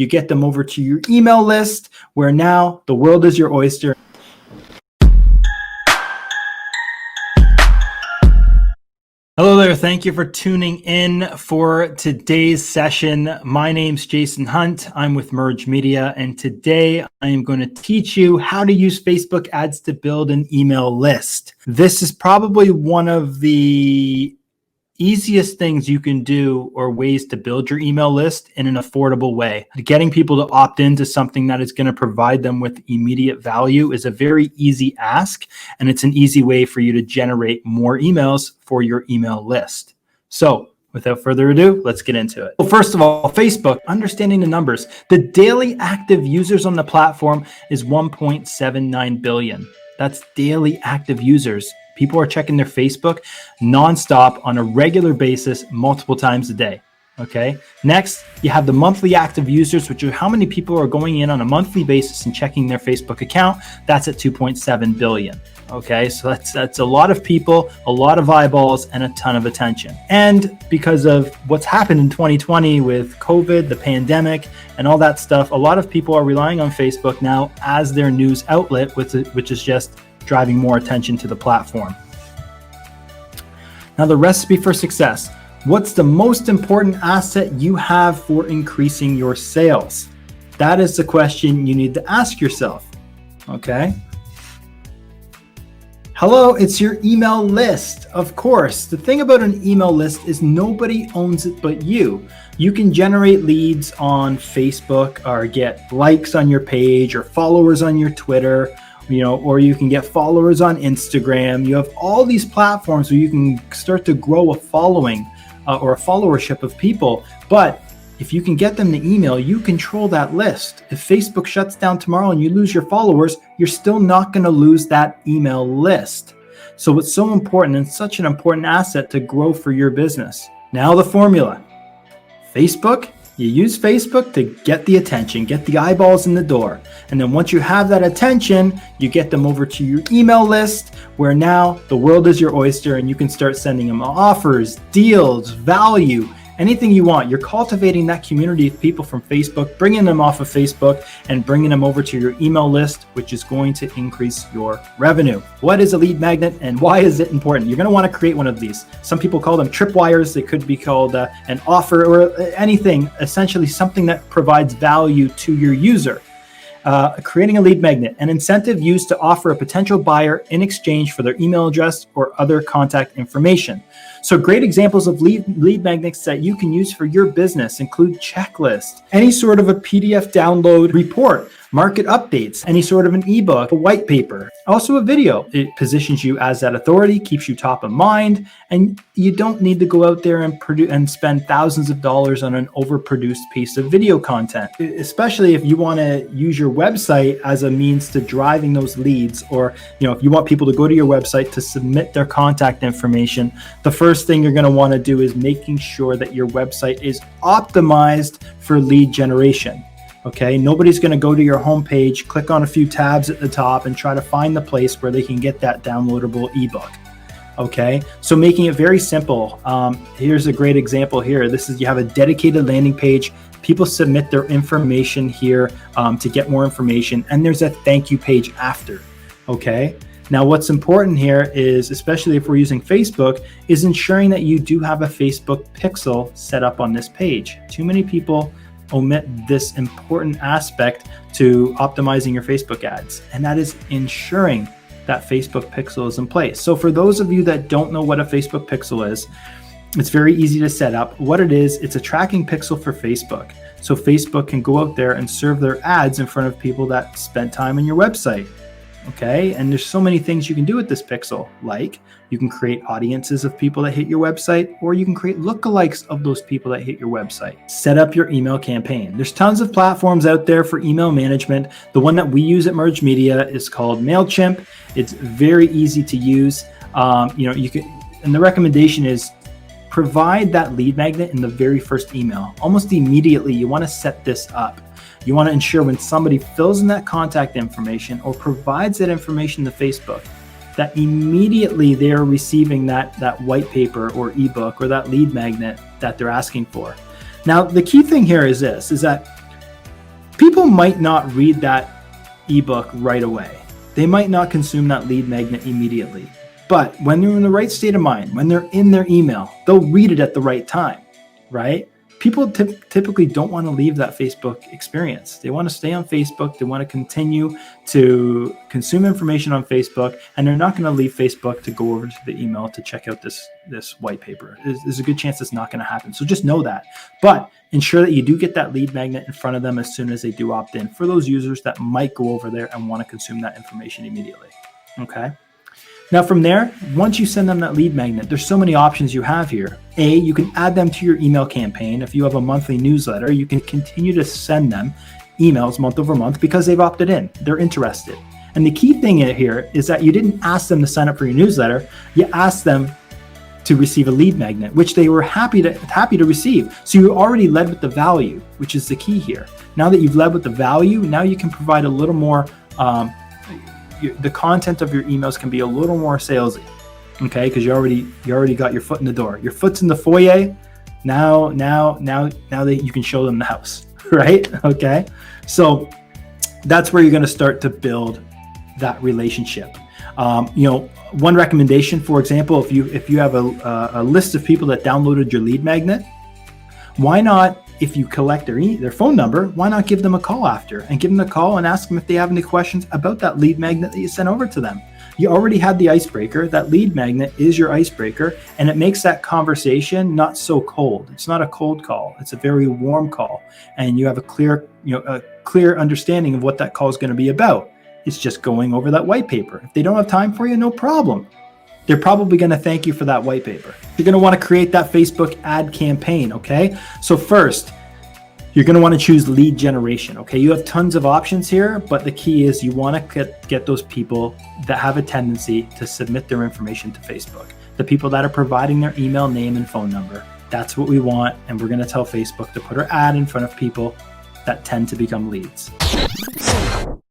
You get them over to your email list, where now the world is your oyster. Hello there. Thank you for tuning in for today's session. My name's Jason Hunt. I'm with Merge Media, and today I am going to teach you how to use Facebook ads to build an email list. This is probably one of the easiest things you can do, or ways to build your email list in an affordable way. Getting people to opt into something that is going to provide them with immediate value is a very easy ask, and it's an easy way for you to generate more emails for your email list. So without further ado, let's get into it. Well, first of all, Facebook, understanding the numbers. The daily active users on the platform is 1.79 billion. That's daily active users. People are checking their Facebook nonstop on a regular basis, multiple times a day. Okay. Next, you have the monthly active users, which are how many people are going in on a monthly basis and checking their Facebook account. That's at 2.7 billion. Okay. So that's a lot of people, a lot of eyeballs, and a ton of attention. And because of what's happened in 2020 with COVID, the pandemic, and all that stuff, a lot of people are relying on Facebook now as their news outlet, which is just driving more attention to the platform. Now, the recipe for success. What's the most important asset you have for increasing your sales? That is the question you need to ask yourself. Okay. Hello, it's your email list. Of course, the thing about an email list is nobody owns it but you. You can generate leads on Facebook, or get likes on your page, or followers on your Twitter, or you can get followers on Instagram. You have all these platforms where you can start to grow a following or a followership of people. But if you can get them to email, you control that list. If Facebook shuts down tomorrow and you lose your followers, you're still not going to lose that email list. So it's so important, and such an important asset to grow for your business. Now the formula. Facebook. You use Facebook to get the attention, get the eyeballs in the door. And then once you have that attention, you get them over to your email list, where now the world is your oyster, and you can start sending them offers, deals, value, anything you want. You're cultivating that community of people from Facebook, bringing them off of Facebook and bringing them over to your email list, which is going to increase your revenue. What is a lead magnet, and why is it important? You're going to want to create one of these. Some people call them tripwires. They could be called an offer, or anything, essentially something that provides value to your user. Creating a lead magnet, an incentive used to offer a potential buyer in exchange for their email address or other contact information. So great examples of lead magnets that you can use for your business include checklists, any sort of a PDF download report, market updates, any sort of an ebook, a white paper, also a video. It positions you as that authority, keeps you top of mind, and you don't need to go out there and spend thousands of dollars on an overproduced piece of video content, especially if you want to use your website as a means to driving those leads, or if you want people to go to your website to submit their contact information. The first thing you're going to want to do is making sure that your website is optimized for lead generation. Okay, nobody's going to go to your homepage, click on a few tabs at the top, and try to find the place where they can get that downloadable ebook. Okay, so making it very simple. Here's a great example here. You have a dedicated landing page. People submit their information here to get more information, and there's a thank you page after. Okay. Now, what's important here is, especially if we're using Facebook, is ensuring that you do have a Facebook pixel set up on this page. Too many people omit this important aspect to optimizing your Facebook ads, and that is ensuring that Facebook pixel is in place. So for those of you that don't know what a Facebook pixel is, it's very easy to set up. What it is, it's a tracking pixel for Facebook. So Facebook can go out there and serve their ads in front of people that spent time on your website. Okay, and there's so many things you can do with this pixel, like you can create audiences of people that hit your website, or you can create lookalikes of those people that hit your website. Set up your email campaign. There's tons of platforms out there for email management. The one that we use at Merge Media is called MailChimp. It's very easy to use. You can, and the recommendation is provide that lead magnet in the very first email. Almost immediately, you want to set this up. You want to ensure when somebody fills in that contact information or provides that information to Facebook, that immediately they're receiving that white paper or ebook or that lead magnet that they're asking for. Now, the key thing here is this, is that People might not read that ebook right away. They might not consume that lead magnet immediately. But when they're in the right state of mind, when they're in their email, they'll read it at the right time, right? People typically don't want to leave that Facebook experience. They want to stay on Facebook. They want to continue to consume information on Facebook, and they're not going to leave Facebook to go over to the email to check out this white paper. There's a good chance it's not going to happen. So just know that. But ensure that you do get that lead magnet in front of them as soon as they do opt in, for those users that might go over there and want to consume that information immediately. Okay. Now from there, once you send them that lead magnet, there's so many options you have here. A, you can add them to your email campaign. If you have a monthly newsletter, you can continue to send them emails month over month because they've opted in. They're interested. And the key thing here is that you didn't ask them to sign up for your newsletter. You asked them to receive a lead magnet, which they were happy to receive. So you already led with the value, which is the key here. Now that you've led with the value, now you can provide a little more the content of your emails can be a little more salesy, okay? Because you already got your foot in the door. Your foot's in the foyer. Now that you can show them the house, right? Okay, so that's where you're going to start to build that relationship. One recommendation, for example, if you have a list of people that downloaded your lead magnet, why not? If you collect their phone number, why not give them a call after and give them a call and ask them if they have any questions about that lead magnet that you sent over to them. You already had the icebreaker. That lead magnet is your icebreaker, and it makes that conversation not so cold. It's not a cold call. It's a very warm call, and you have a clear understanding of what that call is going to be about. It's just going over that white paper. If they don't have time for you, no problem. They're probably going to thank you for that white paper. You're going to want to create that Facebook ad campaign, okay? So first, you're going to want to choose lead generation, okay? You have tons of options here, but the key is you want to get those people that have a tendency to submit their information to Facebook. The people that are providing their email, name, and phone number. That's what we want, and we're going to tell Facebook to put our ad in front of people that tend to become leads.